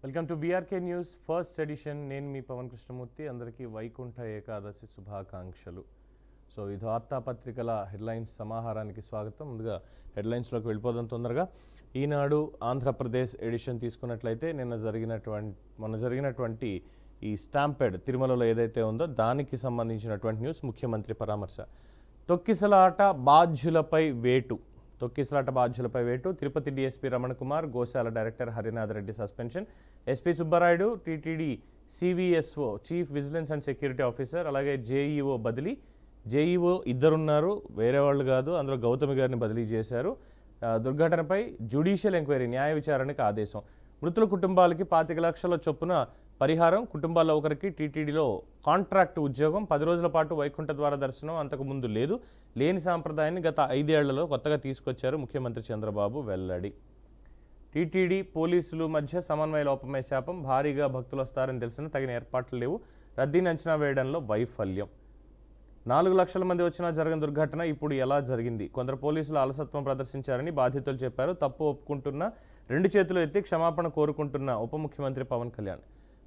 Welcome to BRK news first edition. నేను మీ పవన్ కృష్ణమూర్తి. అందరికీ వైకుంఠ ఏకాదశి శుభాకాంక్షలు. సో ఇది వార్తాపత్రికల హెడ్లైన్స్ సమాహారానికి స్వాగతం. ముందుగా హెడ్లైన్స్లోకి వెళ్ళిపోదాం తొందరగా. ఈనాడు ఆంధ్రప్రదేశ్ ఎడిషన్ తీసుకున్నట్లయితే మొన్న జరిగినటువంటి ఈ స్టాంపెడ్ తిరుమలలో ఏదైతే ఉందో దానికి సంబంధించినటువంటి న్యూస్. ముఖ్యమంత్రి పరామర్శ. తొక్కిసలాట బాధ్యులపై వేటు. Tirupati DSP Ramana Kumar, Goshala director Harinath Reddy suspension, SP Subbarayudu, TTD CVSO chief vigilance and security officer, అలాగే జేఈఓ బదిలీ. జేఈఓ ఇద్దరున్నారు, వేరే వాళ్ళు కాదు. అందులో గౌతమి గారిని బదిలీ చేశారు. దుర్ఘటనపై జ్యుడిషియల్ ఎంక్వైరీ, న్యాయ విచారణకు ఆదేశం. మృతుల కుటుంబాలకి 25 లక్షల చొప్పున పరిహారం. కుటుంబాల్లో ఒకరికి టీటీడీలో కాంట్రాక్ట్ ఉద్యోగం. 10 రోజుల పాటు వైకుంఠ ద్వార దర్శనం అంతకు ముందు లేని సాంప్రదాయాన్ని గత 5 ఏళ్లలో కొత్తగా తీసుకొచ్చారు ముఖ్యమంత్రి చంద్రబాబు వెల్లడి. టీటీడీ పోలీసులు మధ్య సమన్వయ లోపమే శాపం. భారీగా భక్తులు వస్తారని తెలిసిన తగిన ఏర్పాట్లు లేవు. రద్దీని అంచనా వేయడంలో వైఫల్యం. 4 లక్షల మంది వచ్చినా జరగని దుర్ఘటన ఇప్పుడు ఎలా జరిగింది? కొందరు పోలీసులు అలసత్వం ప్రదర్శించారని బాధితులు చెప్పారు. తప్పు ఒప్పుకుంటున్న 2 చేతులు ఎత్తి క్షమాపణ కోరుకుంటున్న ఉప ముఖ్యమంత్రి పవన్ కళ్యాణ్.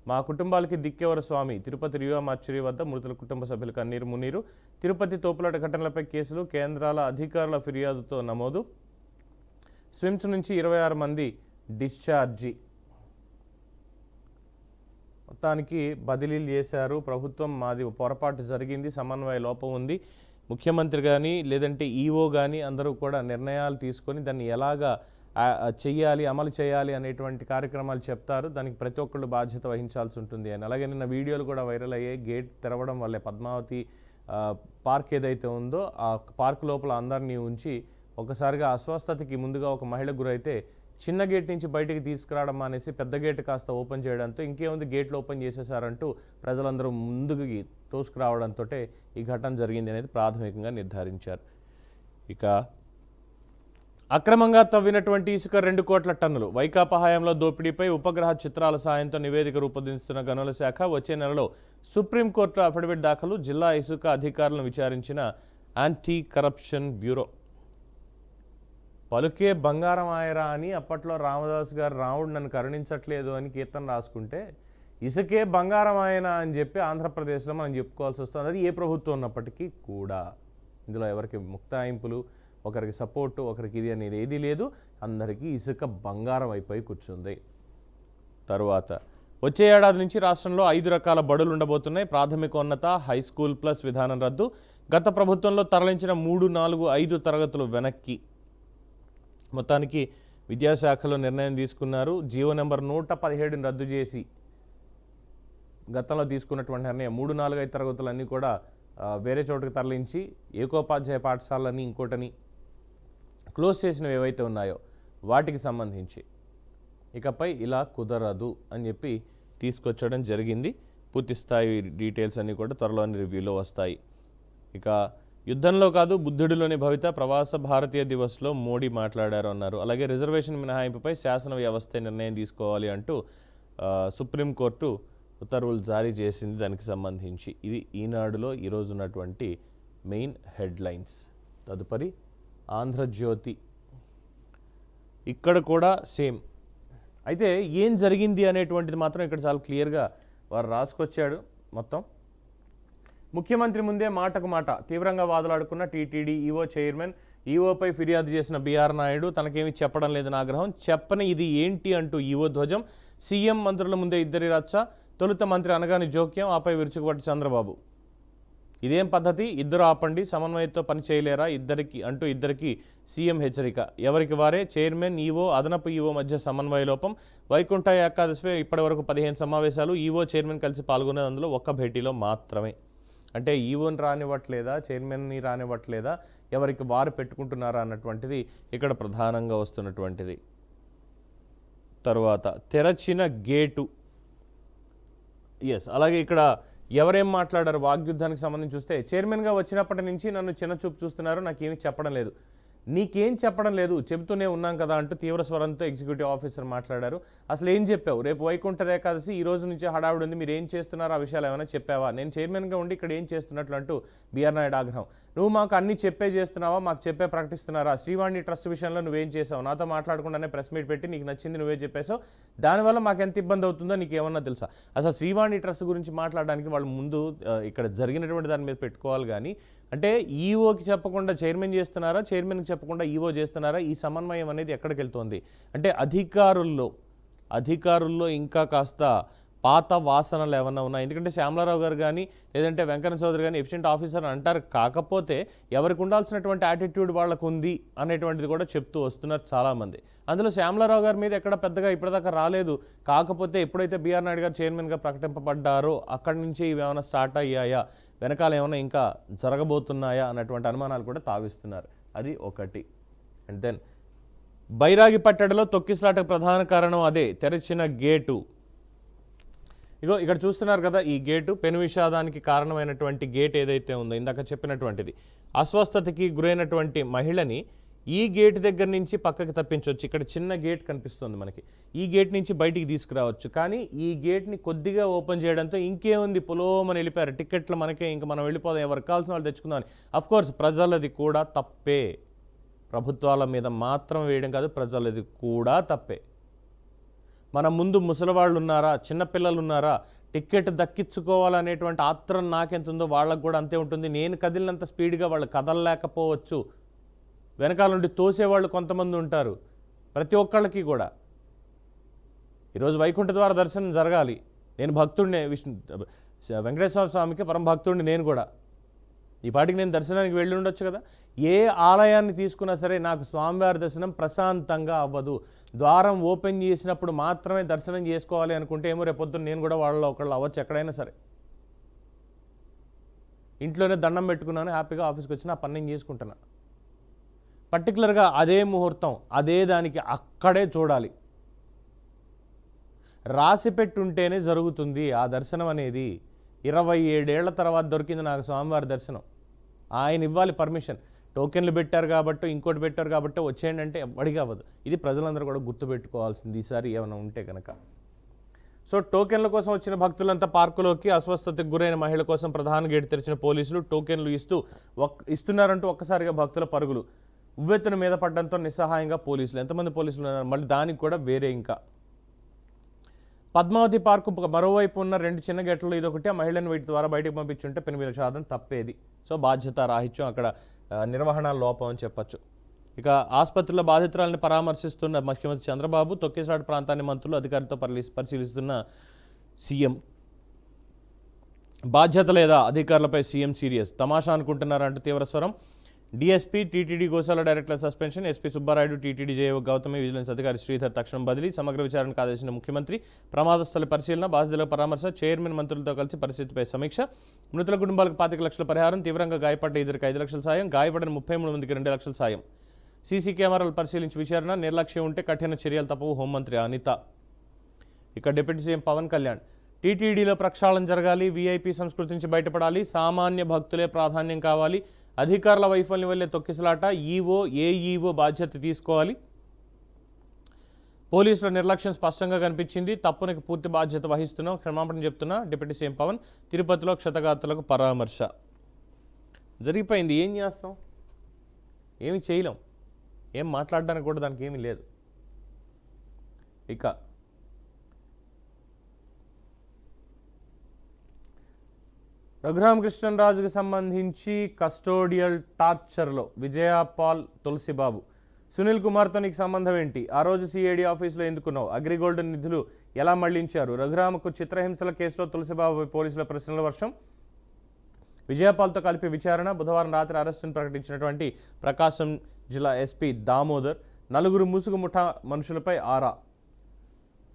మా కుటుంబాలకి దిక్కెవరు స్వామి. తిరుపతి రియా మార్చురీ వద్ద మృతుల కుటుంబ సభ్యులు కన్నీరు మున్నీరు. తిరుపతి తోపులాట ఘటనలపై కేసులు, కేంద్రాల అధికారుల ఫిర్యాదుతో నమోదు. స్విమ్స్ నుంచి 26 మంది డిశ్చార్జి. మొత్తానికి బదిలీలు చేశారు ప్రభుత్వం. మాది పొరపాటు జరిగింది, సమన్వయ లోపం ఉంది. ముఖ్యమంత్రి కానీ లేదంటే ఈఓ కానీ అందరూ కూడా నిర్ణయాలు తీసుకొని దాన్ని ఎలాగా అమలు చేయాలి అనేటువంటి కార్యక్రమాలు చెప్తారు. దానికి ప్రతి ఒక్కళ్ళు బాధ్యత వహించాల్సి ఉంటుంది అని. అలాగే నిన్న వీడియోలు కూడా వైరల్ అయ్యాయి. గేట్ తెరవడం వల్లే పద్మావతి పార్క్ ఏదైతే ఉందో ఆ పార్క్ లోపల అందరినీ ఉంచి ఒకసారిగా అస్వస్థతకి ముందుగా ఒక మహిళ గురైతే చిన్న గేట్ నుంచి బయటికి తీసుకురావడం అనేసి పెద్ద గేట్ కాస్త ఓపెన్ చేయడంతో ఇంకేముంది గేట్లు ఓపెన్ చేసేసారంటూ ప్రజలందరూ ముందుకు తోసుకురావడంతో ఈ ఘటన జరిగింది అనేది ప్రాథమికంగా నిర్ధారించారు. ఇక అక్రమంగా తవ్వినటువంటి ఇసుక 2 కోట్ల టన్నులు. వైకాపా హయాంలో దోపిడీపై ఉపగ్రహ చిత్రాల సాయంతో నివేదిక రూపొందిస్తున్న గనుల శాఖ వచ్చే నెలలో సుప్రీంకోర్టులో అఫిడవిట్ దాఖలు. జిల్లా ఇసుక అధికారులను విచారించిన యాంటీ కరప్షన్ బ్యూరో. పలుకే బంగారం ఆయరా అని అప్పట్లో రామదాస్ గారు రాముడు నన్ను కరుణించట్లేదు అని కీర్తన రాసుకుంటే ఇసుకే బంగారం ఆయన అని చెప్పి ఆంధ్రప్రదేశ్లో మనం చెప్పుకోవాల్సి వస్తుంది. అది ఏ ప్రభుత్వం ఉన్నప్పటికీ కూడా. ఇందులో ఎవరికి ముక్తాయింపులు, ఒకరికి సపోర్టు, ఒకరికి ఇది అనేది ఏదీ లేదు. అందరికీ ఇసుక బంగారం అయిపోయి కూర్చుంది. తరువాత వచ్చే ఏడాది నుంచి రాష్ట్రంలో 5 రకాల బడులు ఉండబోతున్నాయి. ప్రాథమికోన్నత, హై స్కూల్ ప్లస్ విధానం రద్దు. గత ప్రభుత్వంలో తరలించిన 3, 4, 5 తరగతులు వెనక్కి. మొత్తానికి విద్యాశాఖలో నిర్ణయం తీసుకున్నారు. జీవో నెంబర్ 117ని రద్దు చేసి గతంలో తీసుకున్నటువంటి నిర్ణయం 3, 4, 5 తరగతులన్నీ కూడా వేరే చోటుకి తరలించి ఏకోపాధ్యాయ పాఠశాలని ఇంకోటని క్లోజ్ చేసినవి ఏవైతే ఉన్నాయో వాటికి సంబంధించి ఇకపై ఇలా కుదరదు అని చెప్పి తీసుకొచ్చడం జరిగింది. పూర్తిస్థాయి డీటెయిల్స్ అన్నీ కూడా త్వరలోని రివ్యూలో వస్తాయి. ఇక యుద్ధంలో కాదు బుద్ధుడిలోని భవిత. ప్రవాస భారతీయ దివస్లో మోడీ మాట్లాడారు అన్నారు. అలాగే రిజర్వేషన్ మినహాయింపుపై శాసన వ్యవస్థ నిర్ణయం తీసుకోవాలి అంటూ సుప్రీంకోర్టు ఉత్తర్వులు జారీ చేసింది. దానికి సంబంధించి ఇది ఈనాడులో ఈరోజు ఉన్నటువంటి మెయిన్ హెడ్లైన్స్. తదుపరి ఆంధ్రజ్యోతి. ఇక్కడ కూడా సేమ్. అయితే ఏం జరిగింది అనేటువంటిది మాత్రం ఇక్కడ చాలా క్లియర్గా వారు రాసుకొచ్చాడు. మొత్తం ముఖ్యమంత్రి ముందే మాటకు మాట తీవ్రంగా వాదులాడుకున్న టీటీడీ ఈఓ చైర్మన్. ఈఓపై ఫిర్యాదు చేసిన బీఆర్ నాయుడు తనకేమీ చెప్పడం లేదని ఆగ్రహం. చెప్పని ఇది ఏంటి అంటూ ఈఓ ధ్వజం. సీఎం మంత్రుల ముందే ఇద్దరి రచ్చ. తొలుత మంత్రి అనగాని జోక్యం, ఆపై విరుచుకుపట్టి చంద్రబాబు. ఇదేం పద్ధతి? ఇద్దరు ఆపండి, సమన్వయంతో పని చేయలేరా ఇద్దరికి సీఎం హెచ్చరిక. ఎవరికి వారే చైర్మన్, ఈఓ, అదనపు ఈఓ మధ్య సమన్వయ లోపం. వైకుంఠ ఏకాదశిపై ఇప్పటివరకు 15 సమావేశాలు. ఈఓ చైర్మన్ కలిసి పాల్గొనేది అందులో ఒక్క భేటీలో మాత్రమే. అంటే ఈఓని రానివ్వట్లేదా, చైర్మన్ని రానివ్వట్లేదా, ఎవరికి వారు పెట్టుకుంటున్నారా అన్నటువంటిది ఇక్కడ ప్రధానంగా వస్తున్నటువంటిది. తరువాత తెరచిన గేటు. అలాగే ఇక్కడ ఎవరేం మాట్లాడారు వాగ్యుద్ధానికి సంబంధించి చూస్తే, చైర్మన్గా వచ్చినప్పటి నుంచి నన్ను చిన్న చూపు చూస్తున్నారు, నాకేమీ చెప్పడం లేదు. నీకేం చెప్పడం లేదు, చెబుతూనే ఉన్నాం కదా అంటూ తీవ్ర స్వరంతో ఎగ్జిక్యూటివ్ ఆఫీసర్ మాట్లాడారు. అసలు ఏం చెప్పావు? రేపు వైకుంఠ ఏకాదశి, ఈ రోజు నుంచి హడావుడి ఉంది, మీరు ఏం చేస్తున్నారో ఆ విషయాలు ఏమైనా చెప్పావా? నేను చైర్మన్గా ఉండి ఇక్కడ ఏం చేస్తున్నట్లు అంటూ బీఆర్ నాయుడు ఆగ్రహం. నువ్వు మాకు అన్ని చెప్పే చేస్తున్నావా, మాకు చెప్పే ప్రకటిస్తున్నారా? శ్రీవాణి ట్రస్ట్ విషయంలో నువ్వేం చేసావు? నాతో మాట్లాడకుండానే ప్రెస్ మీట్ పెట్టి నీకు నచ్చింది నువ్వే చెప్పేసావు, దానివల్ల మాకు ఎంత ఇబ్బంది అవుతుందో నీకు ఏమన్నా తెలుసా? అసలు శ్రీవాణి ట్రస్ట్ గురించి మాట్లాడడానికి వాళ్ళు ముందు ఇక్కడ జరిగినటువంటి దాని మీద పెట్టుకోవాలి. కానీ అంటే ఈఓకి చెప్పకుండా చైర్మన్ చేస్తున్నారా, చైర్మన్కి చెప్పకుండా ఈఓ చేస్తున్నారా? ఈ సమన్వయం అనేది ఎక్కడికి వెళ్తోంది? అంటే అధికారుల్లో ఇంకా కాస్త పాత వాసనలు ఏమన్నా ఉన్నాయి. ఎందుకంటే శ్యామలారావు గారు కానీ లేదంటే వెంకన్న చౌదరి కానీ ఎఫిషియెంట్ ఆఫీసర్ అంటారు, కాకపోతే ఎవరికి ఉండాల్సినటువంటి యాటిట్యూడ్ వాళ్ళకు ఉంది అనేటువంటిది కూడా చెప్తూ వస్తున్నారు చాలామంది. అందులో శ్యామలారావు గారి మీద ఎక్కడ పెద్దగా ఇప్పటిదాకా రాలేదు. కాకపోతే ఎప్పుడైతే బీఆర్ నాయుడు గారు చైర్మన్గా ప్రకటింపబడ్డారో అక్కడి నుంచి ఇవి ఏమైనా స్టార్ట్ అయ్యాయా, వెనకాల ఏమైనా ఇంకా జరగబోతున్నాయా అన్నటువంటి అనుమానాలు కూడా తావిస్తున్నారు. అది ఒకటి. అండ్ దెన్ బైరాగి పట్టడలో తొక్కిసలాటకు ప్రధాన కారణం అదే తెరచిన గేటు. ఇగో ఇక్కడ చూస్తున్నారు కదా, ఈ గేటు పెను విషాదానికి కారణమైనటువంటి గేట్ ఏదైతే ఉందో ఇందాక చెప్పినటువంటిది, అస్వస్థతకి గురైనటువంటి మహిళని ఈ గేట్ దగ్గర నుంచి పక్కకి తప్పించవచ్చు. ఇక్కడ చిన్న గేట్ కనిపిస్తుంది మనకి, ఈ గేట్ నుంచి బయటికి తీసుకురావచ్చు. కానీ ఈ గేట్ని కొద్దిగా ఓపెన్ చేయడంతో ఇంకేముంది, పొలోమని వెళ్ళిపోయారు. టికెట్లు మనకే, ఇంకా మనం వెళ్ళిపోదాం, ఎవరికి కావాల్సిన వాళ్ళు తెచ్చుకుందామని. అఫ్కోర్స్ ప్రజలది కూడా తప్పే, ప్రభుత్వాల మీద మాత్రం వేయడం కాదు, ప్రజలది కూడా తప్పే. మన ముందు ముసలివాళ్ళు ఉన్నారా, చిన్నపిల్లలు ఉన్నారా, టికెట్ దక్కించుకోవాలనేటువంటి ఆత్రం నాకెంత ఉందో వాళ్ళకు కూడా అంతే ఉంటుంది. నేను కదిలినంత స్పీడ్గా వాళ్ళు కదలలేకపోవచ్చు, వెనకాల నుండి తోసేవాళ్ళు కొంతమంది ఉంటారు. ప్రతి ఒక్కళ్ళకి కూడా ఈరోజు వైకుంఠ ద్వార దర్శనం జరగాలి. నేను భక్తుడిని, వెంకటేశ్వర స్వామికి పరమ భక్తుడిని నేను కూడా. ఈ పాటికి నేను దర్శనానికి వెళ్ళి ఉండొచ్చు కదా. ఏ ఆలయాన్ని తీసుకున్నా సరే నాకు స్వామివారి దర్శనం ప్రశాంతంగా అవ్వదు. ద్వారం ఓపెన్ చేసినప్పుడు మాత్రమే దర్శనం చేసుకోవాలి అనుకుంటే ఏమో రేపొద్దున నేను కూడా వాళ్ళలో ఒకళ్ళు అవ్వచ్చు. ఎక్కడైనా సరే ఇంట్లోనే దండం పెట్టుకున్నాను, హ్యాపీగా ఆఫీస్కి వచ్చి నా పని నేను చేసుకుంటున్నా. పర్టికులర్గా అదే ముహూర్తం, అదే దానికి అక్కడే చూడాలి. రాసి పెట్టుంటేనే జరుగుతుంది ఆ దర్శనం అనేది. 27 ఏళ్ల తర్వాత దొరికింది నాకు స్వామివారి దర్శనం. ఆయన ఇవ్వాలి పర్మిషన్. టోకెన్లు పెట్టారు కాబట్టి, ఇంకోటి పెట్టారు కాబట్టి వచ్చేయండి అంటే ఎవ్వడిగా అవ్వదు. ఇది ప్రజలందరూ కూడా గుర్తుపెట్టుకోవాల్సింది ఈసారి ఏమైనా ఉంటే కనుక. సో టోకెన్ల కోసం వచ్చిన భక్తులంతా పార్కులోకి, అస్వస్థతకు గురైన మహిళ కోసం ప్రధాన గేటు తెరిచిన పోలీసులు టోకెన్లు ఇస్తున్నారంటూ ఒక్కసారిగా భక్తుల పరుగులు. ఉవ్వెత్తున మీద పడడంతో నిస్సహాయంగా పోలీసులు. ఎంతమంది పోలీసులు ఉన్నారు మళ్ళీ దానికి కూడా వేరే. ఇంకా పద్మావతి పార్కు మరోవైపు ఉన్న 2 చిన్న గేట్లలో ఇదొకటి. ఆ మహిళను వీటి ద్వారా బయటకు పంపించుంటే పెను విషాదం తప్పేది. సో బాధ్యత రాహిత్యం, అక్కడ నిర్వహణ లోపం అని చెప్పచ్చు. ఇక ఆసుపత్రిలో బాధితురాలను పరామర్శిస్తున్న ముఖ్యమంత్రి చంద్రబాబు, తొక్కిసలాట ప్రాంతాన్ని మంత్రులు అధికారులతో పరిశీలిస్తున్న సీఎం. బాధ్యత లేదా, అధికారులపై సీఎం సీరియస్. తమాషా అనుకుంటున్నారంటూ తీవ్ర స్వరం. డీఎస్పీ, టీటీడీ గోశాల director suspension. SP Subbarayudu, TTD JO Gautami, vigilance అధికారి శ్రీధర్ తక్షణం బదిలీ. సమగ్ర విచారణకు ఆదేశించిన ముఖ్యమంత్రి. ప్రమాద స్థల పరిశీలన, బాధితుల పరామర్శ, చైర్మన్ మంత్రులతో కలిసి పరిస్థితిపై సమీక్ష. మృతుల కుటుంబాలకు 25 లక్షల పరిహారం, తీవ్రంగా గాయపడ్డ ఇద్దరికి 5 లక్షల సాయం, గాయపడిన 33 మందికి 2 లక్షల సాయం. సీసీ కెమెరాలు పరిశీలించి విచారణ, నిర్లక్ష్యం ఉంటే కఠిన చర్యలు తప్పవు. హోంమంత్రి అనిత. ఇక డిప్యూటీ సీఎం పవన్ కళ్యాణ్, టీటీడీలో ప్రక్షాళన జరగాలి, వీఐపీ సంస్కృతి నుంచి బయటపడాలి, సామాన్య భక్తులే ప్రాధాన్యం కావాలి, అధికారుల వైఫల్యం వల్లే తొక్కిసలాట, ఈవో ఏఈఓ బాధ్యత తీసుకోవాలి. పోలీసుల నిర్లక్ష్యం స్పష్టంగా కనిపించింది, తప్పునికి పూర్తి బాధ్యత వహిస్తున్నాం, క్షమాపణ చెప్తున్నా డిప్యూటీ సీఎం పవన్. తిరుపతిలో క్షతగాత్రులకు పరామర్శ. జరిగిపోయింది, ఏం చేస్తాం, ఏమి చేయలేం, ఏం మాట్లాడడానికి కూడా దానికి ఏమీ లేదు. ఇక రఘురామకృష్ణరాజుకు సంబంధించి కస్టోడియల్ టార్చర్లో విజయపాల్, తులసిబాబు. సునీల్ కుమార్తో నీకు సంబంధం ఏంటి? ఆ రోజు సిఐడి ఆఫీసులో ఎందుకున్నావు? అగ్రిగోల్డ్ నిధులు ఎలా మళ్లించారు? రఘురామకు చిత్రహింసల కేసులో తులసిబాబుపై పోలీసుల ప్రశ్నల వర్షం. విజయపాల్తో కలిపి విచారణ. బుధవారం రాత్రి అరెస్టును ప్రకటించినటువంటి ప్రకాశం జిల్లా ఎస్పీ దామోదర్. 4 ముసుగు ముఠా మనుషులపై ఆరా.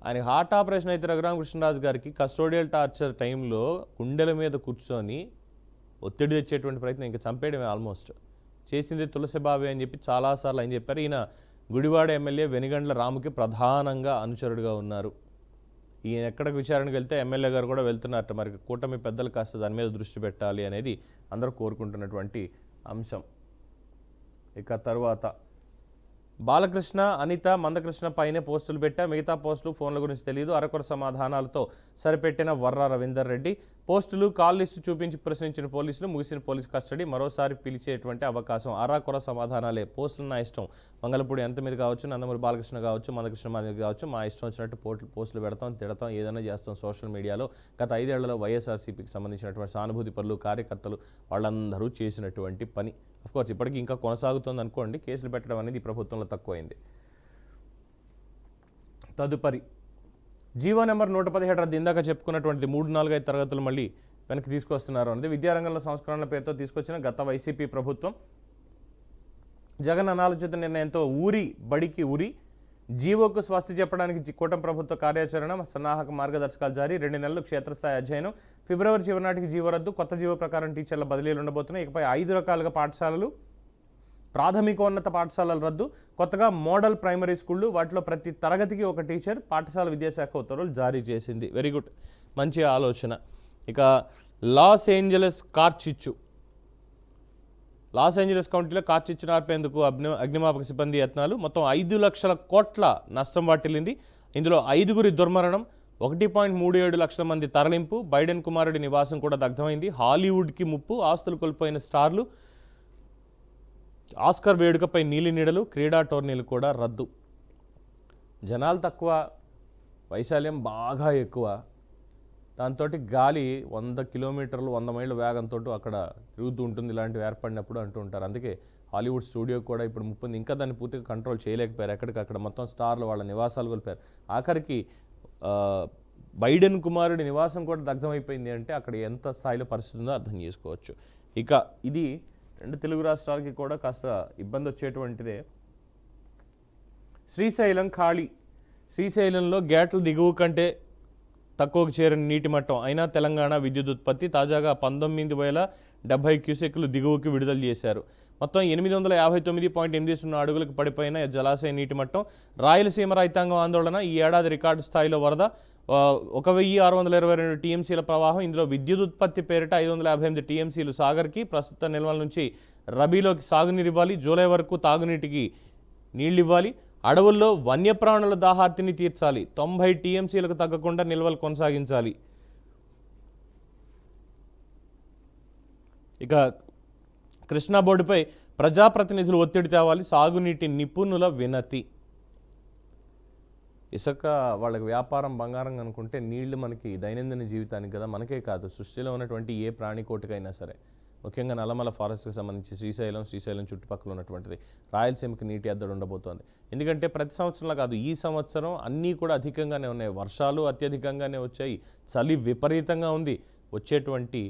ఆయన హార్ట్ ఆపరేషన్ అయితే రఘురామకృష్ణరాజు గారికి కస్టోడియల్ టార్చర్ టైంలో గుండెల మీద కూర్చొని ఒత్తిడి తెచ్చేటువంటి ప్రయత్నం, ఇంకా చంపేయడమే ఆల్మోస్ట్ చేసింది తులసిబాబే అని చెప్పి చాలాసార్లు ఆయన చెప్పారు. ఈయన గుడివాడ ఎమ్మెల్యే వెనిగండ్ల రాముకి ప్రధానంగా అనుచరుడుగా ఉన్నారు. ఈయన ఎక్కడికి విచారణకు వెళ్తే ఎమ్మెల్యే గారు కూడా వెళ్తున్నారట. మరి కూటమి పెద్దలు కాస్త దాని మీద దృష్టి పెట్టాలి అనేది అందరూ కోరుకుంటున్నటువంటి అంశం. ఇక తర్వాత బాలకృష్ణ, అనిత, మందకృష్ణ పైనే పోస్టులు పెట్టా, మిగతా పోస్టులు ఫోన్ల గురించి తెలియదు. అరకొర సమాధానాలతో సరిపెట్టిన వర్రా రవీందర్ రెడ్డి. పోస్టులు కాల్ లిస్టు చూపించి ప్రశ్నించిన పోలీసులు, ముగిసిన పోలీస్ కస్టడీ, మరోసారి పిలిచేటువంటి అవకాశం. అరకొర సమాధానాలే. పోస్టులు నా ఇష్టం. మంగళపూడి ఎంత మీద కావచ్చు, నందమూరి బాలకృష్ణ కావచ్చు, మందకృష్ణ మీద కావచ్చు, మా ఇష్టం వచ్చినట్టు పోస్టులు పెడతాం, తిడతాం, ఏదైనా చేస్తాం సోషల్ మీడియాలో. గత 5 ఏళ్లలో వైఎస్ఆర్సీపీకి సంబంధించినటువంటి సానుభూతి పనులు, కార్యకర్తలు వాళ్ళందరూ చేసినటువంటి పని. అఫ్కోర్స్ ఇప్పటికీ ఇంకా కొనసాగుతుంది అనుకోండి. కేసులు పెట్టడం అనేది ప్రభుత్వంలో తక్కువైంది. తదుపరి జీవో నెంబర్ 117 రద్దు. ఇందాక చెప్పుకున్నటువంటి 3-4-5 తరగతులు మళ్ళీ వెనక్కి తీసుకొస్తున్నారు అనేది విద్యారంగంలో సంస్కరణల పేరుతో తీసుకొచ్చిన గత వైసీపీ ప్రభుత్వం. జగన్ అనాలోచిత నిర్ణయంతో ఊరి బడికి ఉరి, జీవోకు స్వస్తి చెప్పడానికి కూటమి ప్రభుత్వ కార్యాచరణ, సన్నాహక మార్గదర్శకాలు జారీ, 2 నెలలు క్షేత్రస్థాయి అధ్యయనం, ఫిబ్రవరి చివరి నాటికి జీవో రద్దు, కొత్త జీవో ప్రకారం టీచర్ల బదిలీలు ఉండబోతున్నాయి. ఇకపై 5 రకాలుగా పాఠశాలలు, ప్రాథమికోన్నత పాఠశాలల రద్దు, కొత్తగా మోడల్ ప్రైమరీ స్కూళ్ళు, వాటిలో ప్రతి తరగతికి ఒక టీచర్, పాఠశాల విద్యాశాఖ ఉత్తర్వులు జారీ చేసింది. వెరీ గుడ్, మంచి ఆలోచన. ఇక లాస్ ఏంజలస్ కార్చిచ్చు. లాస్ ఏంజలస్ కౌంటీలో కార్చిచ్చును ఆర్పేందుకు అగ్నిమాపక సిబ్బంది యత్నాలు. మొత్తం 5 లక్షల కోట్ల నష్టం వాటిల్లింది. ఇందులో 5గురి దుర్మరణం, 1.37 లక్షల మంది తరలింపు, బైడెన్ కుమారుడి నివాసం కూడా దగ్ధమైంది. హాలీవుడ్కి ముప్పు, ఆస్తులు కోల్పోయిన స్టార్లు, ఆస్కర్ వేడుకపై నీలి నీడలు, క్రీడా టోర్నీలు కూడా రద్దు. జనాలు తక్కువ, వైశాల్యం బాగా ఎక్కువ. దాంతో గాలి 100 కిలోమీటర్లు 100 మైళ్ళ వేగంతో అక్కడ తిరుగుతూ ఉంటుంది. ఇలాంటివి ఏర్పడినప్పుడు అంటూ ఉంటారు. అందుకే హాలీవుడ్ స్టూడియో కూడా ఇప్పుడు ముప్పింది. ఇంకా దాన్ని పూర్తిగా కంట్రోల్ చేయలేకపోయారు. ఎక్కడికక్కడ మొత్తం స్టార్లు వాళ్ళ నివాసాలు కోల్పోయారు. ఆఖరికి బైడెన్ కుమారుడి నివాసం కూడా దగ్ధమైపోయింది. అంటే అక్కడ ఎంత స్థాయిలో పరిస్థితి ఉందో అర్థం చేసుకోవచ్చు. ఇక ఇది 2 తెలుగు రాష్ట్రాలకి కూడా కాస్త ఇబ్బంది వచ్చేటువంటిదే. శ్రీశైలం ఖాళీ. శ్రీశైలంలో గేట్ల దిగువ కంటే తక్కువకు చేరిన నీటి మట్టం అయినా తెలంగాణ విద్యుత్ ఉత్పత్తి. తాజాగా 19,070 క్యూసెక్లు దిగువకి విడుదల చేశారు. మొత్తం 859.80 అడుగులకు పడిపోయిన జలాశయ నీటి మట్టం. రాయలసీమ రైతాంగం ఆందోళన. ఈ ఏడాది రికార్డు స్థాయిలో వరద, 1,622 టీఎంసీల ప్రవాహం. ఇందులో విద్యుత్ ఉత్పత్తి పేరిట 558 టీఎంసీలు సాగర్కి, ప్రస్తుత నిల్వల నుంచి రబీలోకి సాగునీరు ఇవ్వాలి. జూలై వరకు తాగునీటికి నీళ్లు ఇవ్వాలి. అడవుల్లో వన్యప్రాణుల దాహార్తిని తీర్చాలి. 90 టీఎంసీలకు తగ్గకుండా నిల్వలు కొనసాగించాలి. ఇక కృష్ణా బోర్డుపై ప్రజాప్రతినిధులు ఒత్తిడి తేవాలి. సాగునీటి నిపుణుల వినతి. ఇసుక వాళ్ళకి వ్యాపారం బంగారం అనుకుంటే నీళ్లు మనకి దైనందిన జీవితానికి కదా, మనకే కాదు సృష్టిలో ఉన్నటువంటి ఏ ప్రాణికోటికైనా సరే, ముఖ్యంగా నల్లమల ఫారెస్ట్కి సంబంధించి శ్రీశైలం చుట్టుపక్కల ఉన్నటువంటిది. రాయలసీమకి నీటి ఎద్దడి ఉండబోతోంది. ఎందుకంటే ప్రతి సంవత్సరంలో కాదు, ఈ సంవత్సరం అన్నీ కూడా అధికంగానే ఉన్నాయి. వర్షాలు అత్యధికంగానే వచ్చాయి. చలి విపరీతంగా ఉంది. వచ్చేటువంటి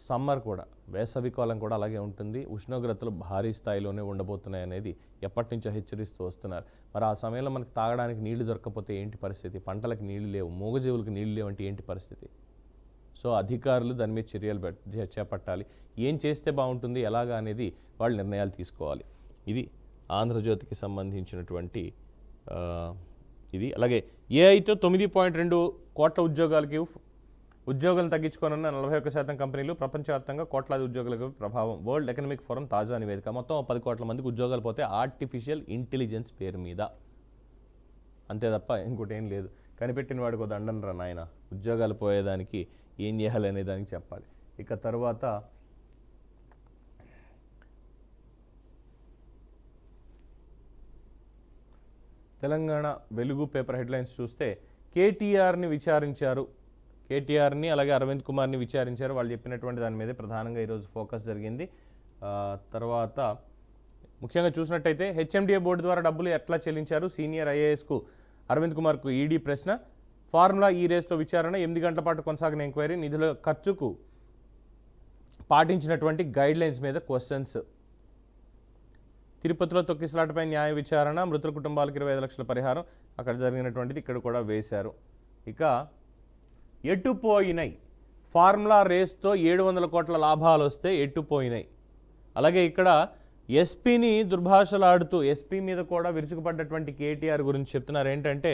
సమ్మర్ కూడా, వేసవికాలం కూడా అలాగే ఉంటుంది. ఉష్ణోగ్రతలు భారీ స్థాయిలోనే ఉండబోతున్నాయి అనేది ఎప్పటి నుంచో హెచ్చరిస్తూ వస్తున్నారు. మరి ఆ సమయంలో మనకు తాగడానికి నీళ్లు దొరకకపోతే ఏంటి పరిస్థితి? పంటలకు నీళ్లు లేవు, మూగజీవులకు నీళ్లు లేవు అంటే ఏంటి పరిస్థితి? సో అధికారులు దాని మీద చర్యలు చేపట్టాలి. ఏం చేస్తే బాగుంటుంది, ఎలాగా అనేది వాళ్ళు నిర్ణయాలు తీసుకోవాలి. ఇది ఆంధ్రజ్యోతికి సంబంధించినటువంటి ఇది. అలాగే ఏఐతో 9.2 కోట్ల ఉద్యోగాలను తగ్గించుకోనున్న 41% కంపెనీలు, ప్రపంచవ్యాప్తంగా కోట్లాది ఉద్యోగులకు ప్రభావం. వరల్డ్ ఎకనామిక్ ఫోరం తాజా నివేదిక. మొత్తం 10 కోట్ల మందికి ఉద్యోగాలు పోతే ఆర్టిఫిషియల్ ఇంటెలిజెన్స్ పేరు మీద, అంతే తప్ప ఇంకోటి ఏం లేదు. కనిపెట్టిన వాడికి ఒక దండం రా నాయన. ఉద్యోగాలు పోయేదానికి ఏం చేయాలి అనే దానికి చెప్పాలి. ఇక తర్వాత తెలంగాణ వెలుగు పేపర్ హెడ్లైన్స్ చూస్తే కేటీఆర్ని విచారించారు. కేటీఆర్ని అలాగే అరవింద్ కుమార్ని విచారించారు. వాళ్ళు చెప్పినటువంటి దాని మీదే ప్రధానంగా ఈరోజు ఫోకస్ జరిగింది. తర్వాత ముఖ్యంగా చూసినట్టయితే హెచ్ఎండిఏ బోర్డు ద్వారా డబ్బులు ఎట్లా చెల్లించారు? సీనియర్ ఐఏఎస్కు అరవింద్ కుమార్కు ఈడీ ప్రశ్న. ఫార్ములా ఈ రేస్లో విచారణ. 8 గంటల పాటు కొనసాగిన ఎంక్వైరీ. నిధుల ఖర్చుకు పాటించినటువంటి గైడ్లైన్స్ మీద క్వశ్చన్స్. తిరుపతిలో తొక్కిసలాటపై న్యాయ విచారణ. మృతుల కుటుంబాలకు 25 లక్షల పరిహారం. అక్కడ జరిగినటువంటిది ఇక్కడ కూడా వేశారు. ఇక ఎట్టుపోయినాయి ఫార్ములా రేస్తో 700 కోట్ల లాభాలు వస్తే ఎట్టుపోయినాయి. అలాగే ఇక్కడ ఎస్పీని దుర్భాషలాడుతూ ఎస్పీ మీద కూడా విరుచుకుపడ్డటువంటి కేటీఆర్ గురించి చెప్తున్నారు. ఏంటంటే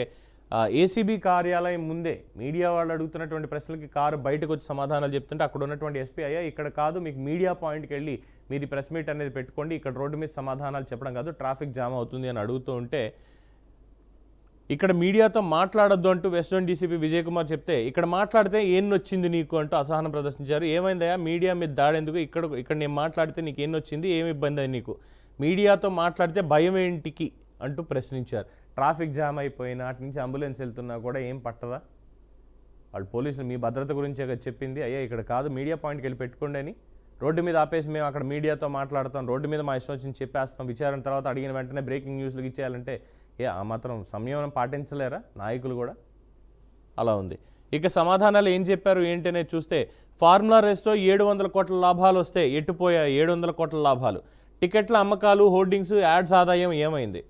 ఏసీబీ కార్యాలయం ముందే మీడియా వాళ్ళు అడుగుతున్నటువంటి ప్రశ్నలకి కారు బయటకు వచ్చి సమాధానాలు చెప్తుంటే అక్కడ ఉన్నటువంటి ఎస్పీ అయ్యా ఇక్కడ కాదు, మీకు మీడియా పాయింట్కి వెళ్ళి మీరు ప్రెస్ మీట్ అనేది పెట్టుకోండి, ఇక్కడ రోడ్డు మీద సమాధానాలు చెప్పడం కాదు, ట్రాఫిక్ జామ్ అవుతుంది అని అడుగుతూ ఉంటే ఇక్కడ మీడియాతో మాట్లాడొద్దు అంటూ west zone DCP Vijay Kumar చెప్తే ఇక్కడ మాట్లాడితే ఏం వచ్చింది నీకు అంటూ అసహనం ప్రదర్శించారు. ఏమైందయా మీడియా మీద దాడేందుకు, ఇక్కడ నేను మాట్లాడితే నీకు ఏం వచ్చింది, ఏమి ఇబ్బంది అయ్యి నీకు, మీడియాతో మాట్లాడితే భయం ఏంటికి అంటూ ప్రశ్నించారు. ట్రాఫిక్ జామ్ అయిపోయినా అటు నుంచి అంబులెన్స్ వెళ్తున్నా కూడా ఏం పట్టదా? వాళ్ళు పోలీసులు మీ భద్రత గురించే చెప్పింది, అయ్యా ఇక్కడ కాదు మీడియా పాయింట్కి వెళ్ళి పెట్టుకోండి అని. రోడ్డు మీద ఆపేసి మేము అక్కడ మీడియాతో మాట్లాడతాం, రోడ్డు మీద మా ఇష్టం వచ్చింది చెప్పేస్తాం, విచారణ తర్వాత అడిగిన వెంటనే బ్రేకింగ్ న్యూస్లకు ఇచ్చేయాలంటే ఆ మాత్రం సంయమనం పాటించలేరా నాయకులు కూడా? అలా ఉంది. ఇక సమాధానాలు ఏం చెప్పారు ఏంటి అనేది చూస్తే, ఫార్ములా రేస్లో 700 కోట్ల లాభాలు వస్తే ఎట్టుపోయా 700 కోట్ల లాభాలు, టికెట్ల అమ్మకాలు, హోర్డింగ్స్, యాడ్స్ ఆదాయం ఏమైంది?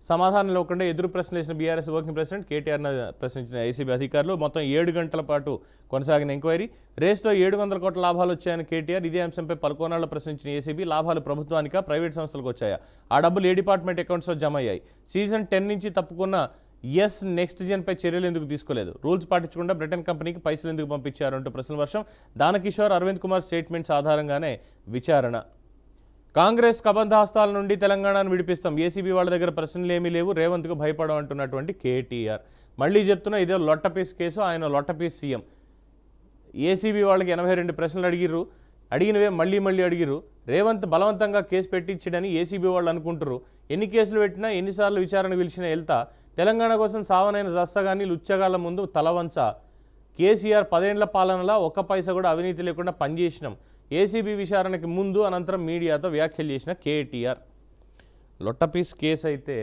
సమాధానం లేకుండా ఎదురు ప్రశ్నలు వేసిన బీఆర్ఎస్ వర్కింగ్ ప్రెసిడెంట్ కేటీఆర్ను ప్రశ్నించిన ఏసీబీ అధికారులు. మొత్తం 7 గంటల పాటు కొనసాగిన ఎంక్వైరీ. రేస్లో 700 కోట్ల లాభాలు వచ్చాయని కేటీఆర్. ఇదే అంశంపై పలుకోనాళ్ళు ప్రశ్నించిన ఏసీబీ, లాభాలు ప్రభుత్వానికా ప్రైవేట్ సంస్థలకు వచ్చాయా, ఆ డబ్బులు ఏ డిపార్ట్మెంట్ అకౌంట్స్లో జమ అయ్యాయి, సీజన్ 10 నుంచి తప్పుకున్న నెక్స్ట్ జెన్పై చర్యలు ఎందుకు తీసుకోలేదు, రూల్స్ పాటించకుండా బ్రిటన్ కంపెనీకి పైసలు ఎందుకు పంపించారు అంటూ ప్రశ్నల వర్షం. దానకిషోర్, అరవింద్ కుమార్ స్టేట్మెంట్స్ ఆధారంగానే విచారణ. కాంగ్రెస్ కబంధహస్తాల నుండి తెలంగాణను విడిపిస్తాం, ఏసీబీ వాళ్ళ దగ్గర ప్రశ్నలు ఏమీ లేవు, రేవంత్కు భయపడం అంటున్నటువంటి కేటీఆర్. మళ్ళీ చెప్తున్నా ఇదే లొట్టపీస్ కేసు, ఆయన లొట్టపీస్ సీఎం. ఏసీబీ వాళ్ళకి 82 ప్రశ్నలు అడిగినవే మళ్ళీ అడిగిరు. రేవంత్ బలవంతంగా కేసు పెట్టించడని ఏసీబీ వాళ్ళు అనుకుంటారు. ఎన్ని కేసులు పెట్టినా, ఎన్నిసార్లు విచారణ పిలిచినా వెళ్తా, తెలంగాణ కోసం సావనైన జస్తగాని లుచ్చగాళ్ల ముందు తలవంచ. కేసీఆర్ 10 ఏళ్ల పాలనలో ఒక్క పైసా కూడా అవినీతి లేకుండా పనిచేసినాం. ఏసీబీ విచారణకి ముందు అనంతరం మీడియాతో వ్యాఖ్యలు చేసిన కేటీఆర్. లొట్టపీస్ కేసు అయితే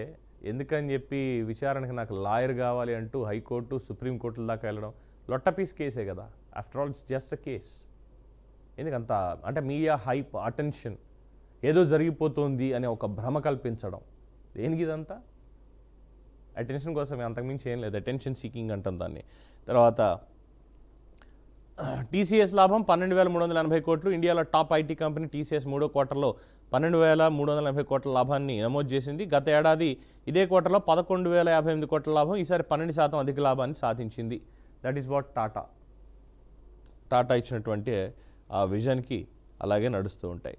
ఎందుకని చెప్పి విచారణకి నాకు లాయర్ కావాలి అంటూ హైకోర్టు, సుప్రీంకోర్టుల దాకా వెళ్ళడం. లొట్టపీస్ కేసే కదా, after all it's just a case. ఎందుకంత అంటే మీడియా హైప్, అటెన్షన్, ఏదో జరిగిపోతుంది అనే ఒక భ్రమ కల్పించడం. దేనికి ఇదంతా? అటెన్షన్ కోసమే, అంతకుమించి ఏం లేదు. అటెన్షన్ సీకింగ్ అంటాం దాన్ని. తర్వాత టీసీఎస్ లాభం 12,380 కోట్లు. ఇండియాలో టాప్ ఐటీ కంపెనీ టీసీఎస్ 3వ క్వార్టర్లో 12,380 కోట్ల లాభాన్ని నమోదు చేసింది. గత ఏడాది ఇదే క్వార్టర్లో 11,058 కోట్ల లాభం, ఈసారి 12% అధిక లాభాన్ని సాధించింది. దట్ ఈస్ వాట్ టాటా ఇచ్చినటువంటి ఆ విజన్కి అలాగే నడుస్తూ ఉంటాయి.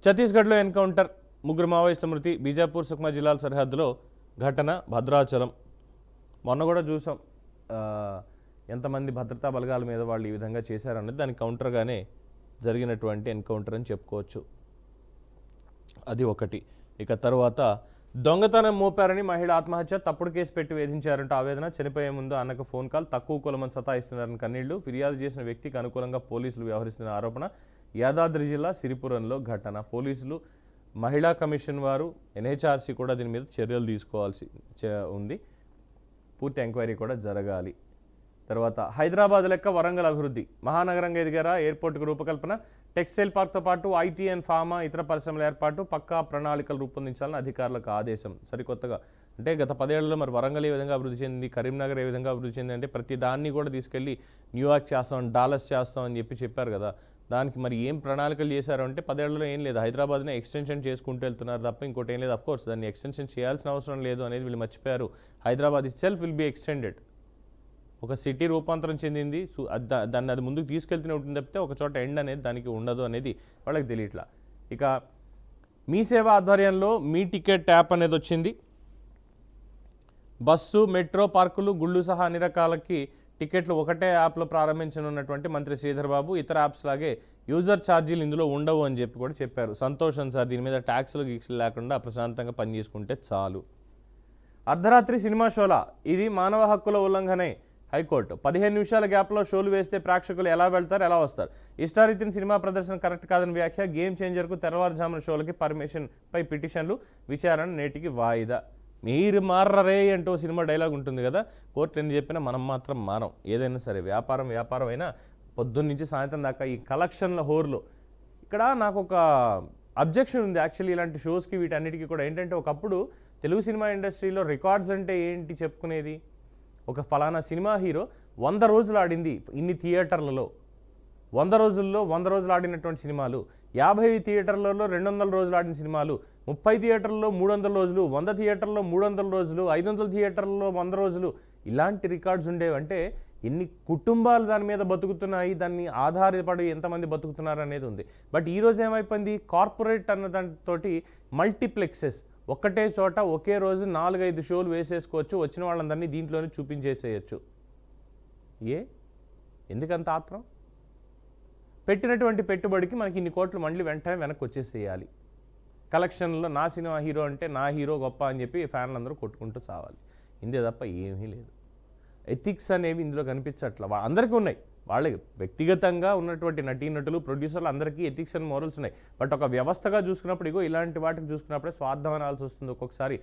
ఛత్తీస్గఢ్లో ఎన్కౌంటర్, 3 మావోయిస్టుల మృతి. బీజాపూర్, సుక్మా జిల్లాల సరిహద్దులో ఘటన. భద్రాచలం మొన్న కూడా చూసాం ఎంతమంది భద్రతా బలగాల మీద వాళ్ళు ఈ విధంగా చేశారన్నది దానికి కౌంటర్గానే జరిగినటువంటి ఎన్కౌంటర్ అని చెప్పుకోవచ్చు. అది ఒకటి. ఇక తర్వాత దొంగతనం మోపారని మహిళ ఆత్మహత్య, తప్పుడు కేసు పెట్టి వేధించారంటూ ఆవేదన. చనిపోయే ముందు అన్నకు ఫోన్ కాల్, తక్కువ కులమని సతాయిస్తున్నారని కన్నీళ్లు. ఫిర్యాదు చేసిన వ్యక్తికి అనుకూలంగా పోలీసులు వ్యవహరిస్తున్న ఆరోపణ. యాదాద్రి జిల్లా సిరిపురంలో ఘటన. పోలీసులు, మహిళా కమిషన్ వారు, ఎన్హెచ్ఆర్సీ కూడా దీని మీద చర్యలు తీసుకోవాల్సి ఉంది. పూర్తి ఎంక్వైరీ కూడా జరగాలి. తర్వాత హైదరాబాద్ లెక్క వరంగల్ అభివృద్ధి, మహానగరంగా ఎదిగారా, ఎయిర్పోర్టుకు రూపకల్పన, టెక్స్టైల్ పార్క్తో పాటు ఐటీ అండ్ ఫార్మా, ఇతర పరిశ్రమల ఏర్పాటు, పక్కా ప్రణాళికలు రూపొందించాలని అధికారులకు ఆదేశం. సరికొత్తగా అంటే గత 10 ఏళ్లలో మరి వరంగల్ ఏ విధంగా అభివృద్ధి చెందింది, కరీంనగర్ ఏ విధంగా అభివృద్ధి చెందింది అంటే ప్రతి దాన్ని కూడా తీసుకెళ్ళి న్యూయార్క్ చేస్తాం, డాలస్ చేస్తాం అని చెప్పారు కదా. దానికి మరి ఏం ప్రణాళికలు చేశారు అంటే 10 ఏళ్లలో ఏం లేదు, హైదరాబాద్ని ఎక్స్టెన్షన్ చేసుకుంటూ వెళ్తున్నారు తప్ప ఇంకోటి ఏం లేదు. అఫ్కోర్స్ దాన్ని ఎక్స్టెన్షన్ చేయాల్సిన అవసరం లేదు అనేది వీళ్ళు మర్చిపోయారు. Hyderabad itself will be extended. ఒక సిటీ రూపాంతరం చెందింది, దాన్ని అది ముందుకు తీసుకెళ్తూనే ఉంటుంది తప్పితే ఒక చోట ఎండ్ అనేది దానికి ఉండదు అనేది వాళ్ళకి తెలియట్లా. ఇక మీ సేవ ఆధ్వర్యంలో మీ టికెట్ యాప్ అనేది వచ్చింది. బస్సు, మెట్రో, పార్కులు, గుళ్ళు సహా అన్ని రకాలకి టికెట్లు ఒకటే యాప్లో ప్రారంభించనున్నటువంటి మంత్రి శ్రీధర్ బాబు. ఇతర యాప్స్ లాగే యూజర్ ఛార్జీలు ఇందులో ఉండవు అని చెప్పి కూడా చెప్పారు. సంతోషం సార్, దీని మీద ట్యాక్స్లు గీక్స్లు లేకుండా ప్రశాంతంగా పనిచేసుకుంటే చాలు. అర్ధరాత్రి సినిమా షోలా, ఇది మానవ హక్కుల ఉల్లంఘనే. హైకోర్టు 15 నిమిషాల గ్యాప్లో షోలు వేస్తే ప్రేక్షకులు ఎలా వెళ్తారు, ఎలా వస్తారు? ఇష్టారీతిని సినిమా ప్రదర్శన కరెక్ట్ కాదని వ్యాఖ్య. గేమ్ చేంజర్కు తెల్లవారుజామున షోలకి పర్మిషన్పై పిటిషన్లు, విచారణ నేటికి వాయిదా. మీరు మారరే అంటూ సినిమా డైలాగ్ ఉంటుంది కదా. కోర్టు ఎన్ని చెప్పినా మనం మాత్రం మారం. ఏదైనా సరే వ్యాపారం అయినా పొద్దున్న నుంచి సాయంత్రం దాకా ఈ కలెక్షన్ల హోర్లో. ఇక్కడ నాకు ఒక అబ్జెక్షన్ ఉంది యాక్చువల్లీ ఇలాంటి షోస్కి, వీటన్నిటికీ కూడా. ఏంటంటే ఒకప్పుడు తెలుగు సినిమా ఇండస్ట్రీలో రికార్డ్స్ అంటే ఏంటి చెప్పుకునేది, ఒక ఫలానా సినిమా హీరో 100 రోజులు ఆడింది ఇన్ని థియేటర్లలో, 100 రోజుల్లో 100 రోజులు ఆడినటువంటి సినిమాలు, 50 థియేటర్లలో 200 రోజులు ఆడిన సినిమాలు, 30 థియేటర్లలో 300 రోజులు, 100 థియేటర్లలో 300 రోజులు, 500 థియేటర్లలో 100 రోజులు ఇలాంటి రికార్డ్స్ ఉండేవి. అంటే ఎన్ని కుటుంబాలు దాని మీద బతుకుతున్నాయి, దాన్ని ఆధారపడి ఎంతమంది బతుకుతున్నారు అనేది ఉంది. బట్ ఈరోజు ఏమైపోయింది, కార్పొరేట్ అన్న దాంతోటి మల్టీప్లెక్సెస్ ఒక్కటే చోట ఒకే రోజు 4-5 షోలు వేసేసుకోవచ్చు, వచ్చిన వాళ్ళందరినీ దీంట్లోనే చూపించేసేయచ్చు. ఎందుకంత ఆత్రం? పెట్టినటువంటి పెట్టుబడికి మనకి ఇన్ని కోట్లు మళ్ళీ వెంటనే వెనక్కి వచ్చేసేయాలి. కలెక్షన్లో నా సినిమా హీరో అంటే నా హీరో గొప్ప అని చెప్పి ఫ్యాన్లు అందరూ కొట్టుకుంటూ చావాలి. ఇందే తప్ప ఏమీ లేదు. ఎథిక్స్ అనేవి ఇందులో కనిపించట్ల. అందరికీ ఉన్నాయి, వాళ్ళకి వ్యక్తిగతంగా ఉన్నటువంటి నటీనటులు, ప్రొడ్యూసర్లు అందరికీ ఎథిక్స్ అండ్ మోరల్స్ ఉన్నాయి. బట్ ఒక వ్యవస్థగా చూసుకున్నప్పుడు ఇగో ఇలాంటి వాటికి చూసుకున్నప్పుడే స్వార్థం అనాల్సి వస్తుంది. ఒక్కొక్కసారి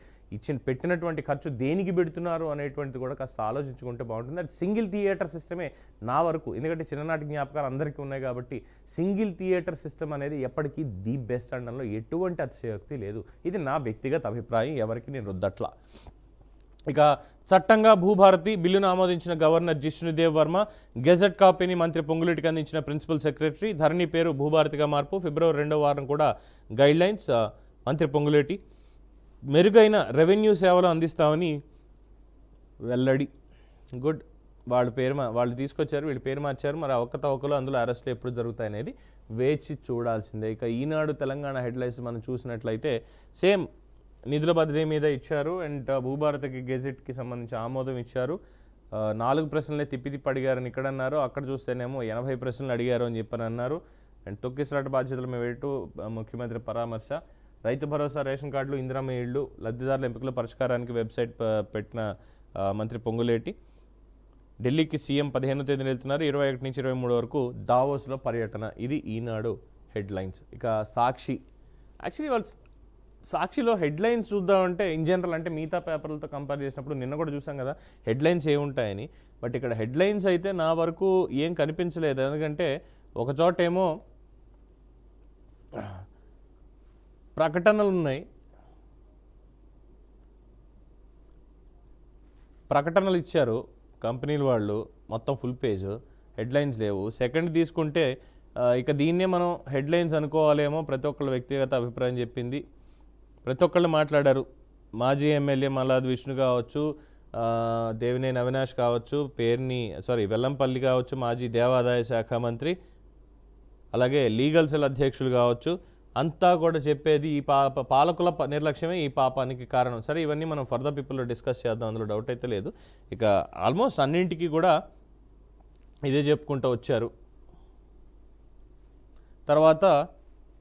పెట్టినటువంటి ఖర్చు దేనికి పెడుతున్నారు అనేటువంటిది కూడా కాస్త ఆలోచించుకుంటే బాగుంటుంది. అది సింగిల్ థియేటర్ సిస్టమే నా వరకు, ఎందుకంటే చిన్ననాటి జ్ఞాపకాలు అందరికీ ఉన్నాయి కాబట్టి సింగిల్ థియేటర్ సిస్టమ్ అనేది ఎప్పటికీ ది బెస్ట్ అనడంలో ఎటువంటి అతిశయోక్తి లేదు. ఇది నా వ్యక్తిగత అభిప్రాయం, ఎవరికి నేను రుద్దట్లా. ఇక చట్టంగా భూభారతి బిల్లును ఆమోదించిన గవర్నర్ జిష్ణుదేవ్ వర్మ, గెజెట్ కాపీని మంత్రి పొంగులేటికి అందించిన ప్రిన్సిపల్ సెక్రటరీ, ధరణి పేరు భూభారతిగా మార్పు, ఫిబ్రవరి 2వ వారం కూడా గైడ్లైన్స్ మంత్రి పొంగులేటి, మెరుగైన రెవెన్యూ సేవలు అందిస్తామని వెల్లడి. గుడ్, వాళ్ళు తీసుకొచ్చారు, వీళ్ళు పేరు మార్చారు. మరి అవకతవకలు అందులో అరెస్టులు ఎప్పుడు జరుగుతాయనేది వేచి చూడాల్సిందే. ఇక ఈనాడు తెలంగాణ హెడ్లైన్స్ మనం చూసినట్లయితే సేమ్ నిధుల బదిలీ మీద ఇచ్చారు అండ్ భూభారతికి గెజెట్కి సంబంధించి ఆమోదం ఇచ్చారు. 4 ప్రశ్నలే తిప్పి అడిగారని ఇక్కడ అన్నారు, అక్కడ చూస్తేనేమో 80 ప్రశ్నలు అడిగారు అని చెప్పని అన్నారు. అండ్ తొక్కిసలాట బాధ్యతల మీద ముఖ్యమంత్రి పరామర్శ, రైతు భరోసా, రేషన్ కార్డులు, ఇందిరమ్మ ఇళ్ళు, లబ్ధిదారుల ఎంపికల పరిష్కారానికి వెబ్సైట్ పెట్టిన మంత్రి పొంగులేటి. ఢిల్లీకి సీఎం 15వ తేదీన వెళ్తున్నారు, 21 నుంచి 23 వరకు దావోస్లో పర్యటన. ఇది ఈనాడు హెడ్లైన్స్. ఇక సాక్షి, యాక్చువల్లీ వాళ్ళు సాక్షిలో హెడ్లైన్స్ చూద్దామంటే ఇన్ జనరల్, అంటే మిగతా పేపర్లతో కంపేర్ చేసినప్పుడు నిన్న కూడా చూసాం కదా హెడ్లైన్స్ ఏముంటాయని. బట్ ఇక్కడ హెడ్లైన్స్ అయితే నా వరకు ఏం కనిపించలేదు. ఎందుకంటే ఒక చోట ఏమో ప్రకటనలు ఉన్నాయి, ప్రకటనలు ఇచ్చారు కంపెనీల వాళ్ళు, మొత్తం ఫుల్ పేజ్, హెడ్లైన్స్ లేవు. సెకండ్ తీసుకుంటే ఇక దీన్నే మనం హెడ్లైన్స్ అనుకోవాలేమో, ప్రతి ఒక్కళ్ళ వ్యక్తిగత అభిప్రాయం చెప్పింది, ప్రతి ఒక్కళ్ళు మాట్లాడారు. మాజీ ఎమ్మెల్యే మల్లాది విష్ణు కావచ్చు, దేవినేని అవినాష్ కావచ్చు, వెల్లంపల్లి కావచ్చు, మాజీ దేవాదాయ శాఖ మంత్రి, అలాగే లీగల్ సెల్ అధ్యక్షులు కావచ్చు, అంతా కూడా చెప్పేది ఈ పాలకుల నిర్లక్ష్యమే ఈ పాపానికి కారణం. సరే, ఇవన్నీ మనం ఫర్దర్ పీపుల్లో డిస్కస్ చేద్దాం, అందులో డౌట్ అయితే లేదు. ఇక ఆల్మోస్ట్ అన్నింటికి కూడా ఇదే చెప్పుకుంటూ వచ్చారు. తర్వాత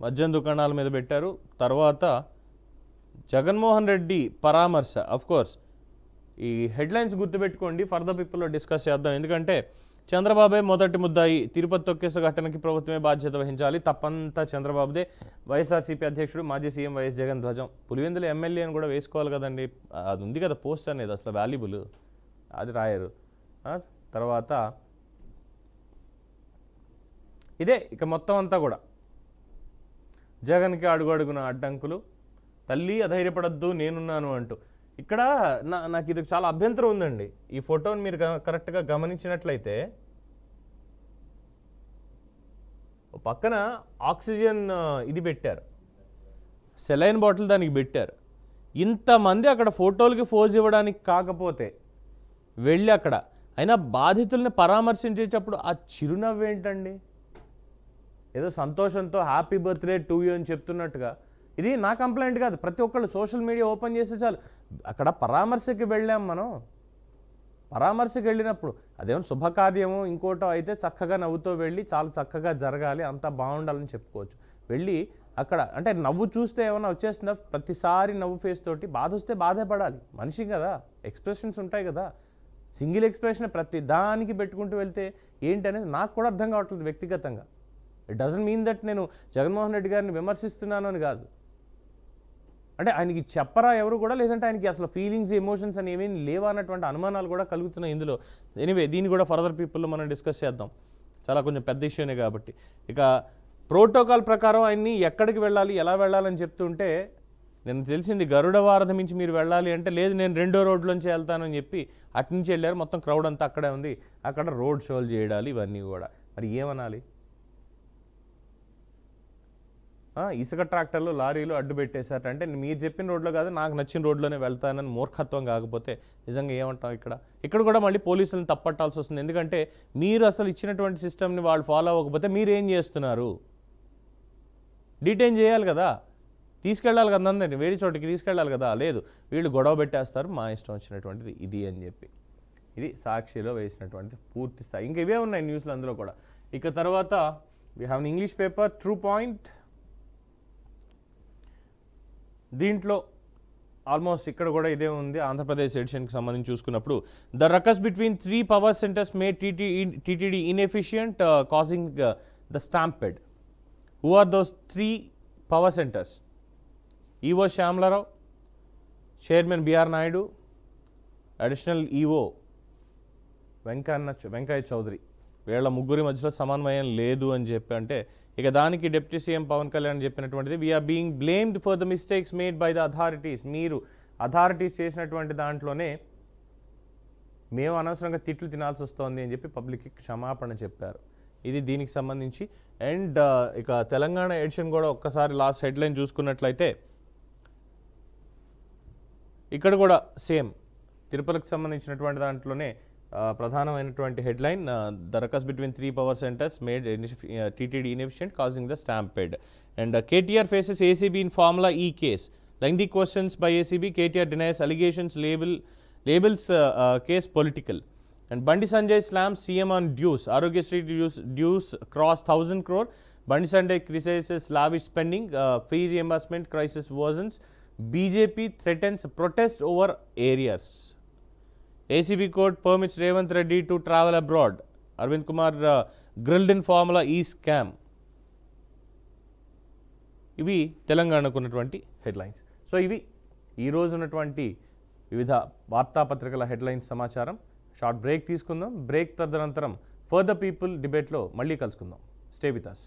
మద్యం దుకాణాల మీద పెట్టారు. తర్వాత జగన్మోహన్ రెడ్డి పరామర్శ. కోర్స్ ఈ హెడ్లైన్స్ గుర్తుపెట్టుకోండి, ఫర్దర్ పీపుల్లో డిస్కస్ చేద్దాం. ఎందుకంటే చంద్రబాబే మొదటి ముద్దాయి, తిరుపతి తొక్కేస ఘటనకి ప్రభుత్వమే బాధ్యత వహించాలి, తప్పంతా చంద్రబాబుదే, వైఎస్ఆర్సీపీ అధ్యక్షుడు మాజీ సీఎం వైఎస్ జగన్ ధ్వజం. పులివెందుల ఎమ్మెల్యే అని కూడా వేసుకోవాలి కదండి, అది ఉంది కదా పోస్ట్ అనేది, అసలు వాల్యుబుల్, అది రాయరు. తర్వాత ఇదే ఇక మొత్తం అంతా కూడా జగన్కి అడుగడుగున అడ్డంకులు, తల్లి అధైర్యపడద్దు నేనున్నాను అంటూ. ఇక్కడ నాకు ఇది చాలా అభ్యంతరం ఉందండి. ఈ ఫోటోని మీరు కరెక్ట్గా గమనించినట్లయితే పక్కన ఆక్సిజన్ ఇది పెట్టారు, సెలైన్ బాటిల్ దానికి పెట్టారు. ఇంతమంది అక్కడ ఫోటోలకి ఫోజ్ ఇవ్వడానికి కాకపోతే వెళ్ళి అక్కడ అయినా బాధితుల్ని పరామర్శించేటప్పుడు ఆ చిరునవ్వు ఏంటండి? ఏదో సంతోషంతో హ్యాపీ బర్త్డే టు యూ అని చెప్తున్నట్టుగా. ఇది నా కంప్లైంట్ కాదు, ప్రతి ఒక్కళ్ళు సోషల్ మీడియా ఓపెన్ చేస్తే చాలు. అక్కడ పరామర్శకి వెళ్ళాం మనం, పరామర్శకి వెళ్ళినప్పుడు అదేమో శుభకార్యము ఇంకోటో అయితే చక్కగా నవ్వుతో వెళ్ళి చాలా చక్కగా జరగాలి, అంతా బాగుండాలని చెప్పుకోవచ్చు. వెళ్ళి అక్కడ అంటే నవ్వు చూస్తే ఏమైనా వచ్చేస్తుందా? ప్రతిసారి నవ్వు ఫేస్ తోటి, బాధ వస్తే బాధే పడాలి, మనిషి కదా, ఎక్స్ప్రెషన్స్ ఉంటాయి కదా. సింగిల్ ఎక్స్ప్రెషన్ ప్రతి దానికి పెట్టుకుంటూ వెళ్తే ఏంటనేది నాకు కూడా అర్థం కావట్లేదు వ్యక్తిగతంగా. ఇట్ డజంట్ మీన్ దట్ నేను జగన్మోహన్ రెడ్డి గారిని విమర్శిస్తున్నాను అని కాదు. అంటే ఆయనకి చెప్పరా ఎవరు కూడా, లేదంటే ఆయనకి అసలు ఫీలింగ్స్ ఎమోషన్స్ అని ఏమేమి లేవా అన్నటువంటి అనుమానాలు కూడా కలుగుతున్నాయి ఇందులో. ఎనీవే, దీన్ని కూడా ఫర్దర్ పీపుల్లో మనం డిస్కస్ చేద్దాం, చాలా కొంచెం పెద్ద ఇష్యూనే కాబట్టి. ఇక ప్రోటోకాల్ ప్రకారం ఆయన్ని ఎక్కడికి వెళ్ళాలి, ఎలా వెళ్ళాలని చెప్తుంటే నేను తెలిసింది గరుడ వారధి నుంచి మీరు వెళ్ళాలి అంటే, లేదు నేను 2వ రోడ్లోంచి వెళ్తానని చెప్పి అట్నుంచి వెళ్ళారు. మొత్తం క్రౌడ్ అంతా అక్కడే ఉంది, అక్కడ రోడ్ షోలు చేయాలి, ఇవన్నీ కూడా. మరి ఏమనాలి? ఇసుక ట్రాక్టర్లు లారీలు అడ్డు పెట్టేశారట. అంటే మీరు చెప్పిన రోడ్లో కాదు, నాకు నచ్చిన రోడ్లోనే వెళ్తానని మూర్ఖత్వం కాకపోతే నిజంగా ఏమంటాం ఇక్కడ కూడా మళ్ళీ పోలీసులను తప్పట్టాల్సి వస్తుంది. ఎందుకంటే మీరు అసలు ఇచ్చినటువంటి సిస్టమ్ని వాళ్ళు ఫాలో అవ్వకపోతే మీరు ఏం చేస్తున్నారు? డీటైన్ చేయాలి కదా, తీసుకెళ్ళాలి కదా, అందరినీ వేరే చోటికి తీసుకెళ్ళాలి కదా. లేదు, వీళ్ళు గొడవ పెట్టేస్తారు, మా ఇష్టం వచ్చినటువంటిది ఇది అని చెప్పి. ఇది సాక్షిలో వేసినటువంటి పూర్తి స్థాయి. ఇంకా ఇవే ఉన్నాయి న్యూస్లు అందులో కూడా. ఇక తర్వాత we have English paper true point. దీంట్లో ఆల్మోస్ట్ ఇక్కడ కూడా ఇదే ఉంది. ఆంధ్రప్రదేశ్ ఎడిషన్కి సంబంధించి చూసుకున్నప్పుడు the ruckus between 3 power centres made TTD inefficient causing the stampede. Who are those 3 power centres? EO Shyamala Rao, chairman BR Naidu, additional EO Venkaiah Chowdary. వీళ్ళ ముగ్గురి మధ్యలో సమన్వయం లేదు అని చెప్పి అంటే ఇక దానికి డిప్యూటీ సీఎం పవన్ కళ్యాణ్ చెప్పినటువంటిది we are being blamed for the mistakes made by the authorities. మీరు అథారిటీస్ చేసినటువంటి దాంట్లోనే మేము అనవసరంగా తిట్లు తినాల్సి వస్తుంది అని చెప్పి పబ్లిక్కి క్షమాపణ చెప్పారు. ఇది దీనికి సంబంధించి. అండ్ ఇక తెలంగాణ ఎడిషన్ కూడా ఒక్కసారి లాస్ట్ హెడ్లైన్ చూసుకున్నట్లయితే ఇక్కడ కూడా సేమ్ తిరుపతికి సంబంధించినటువంటి దాంట్లోనే ప్రధానమైనటువంటి headline the ruckus between 3 power centres made TTD inefficient causing the stampede. And KTR faces ACB in formula E case. Lengthy questions by ACB. KTR denies allegations, labels case political. And Bandi Sanjay slams CM on dues. Arogyasri dues cross 1,000 crore. Bandi Sanjay criticizes lavish spending. Free reimbursement crisis worsens. BJP threatens protest over areas. ACB court permits Revanth Reddy to travel abroad. Arvind Kumar grilled in formula E scam. ఇవి తెలంగాణకు ఉన్నటువంటి headlines. So ఇవి ఈరోజు ఉన్నటువంటి వివిధ వార్తాపత్రికల headlines సమాచారం. Short break తీసుకుందాం. Break తదనంతరం ఫర్ ద పీపుల్ డిబేట్లో మళ్ళీ కలుసుకుందాం. Stay with us.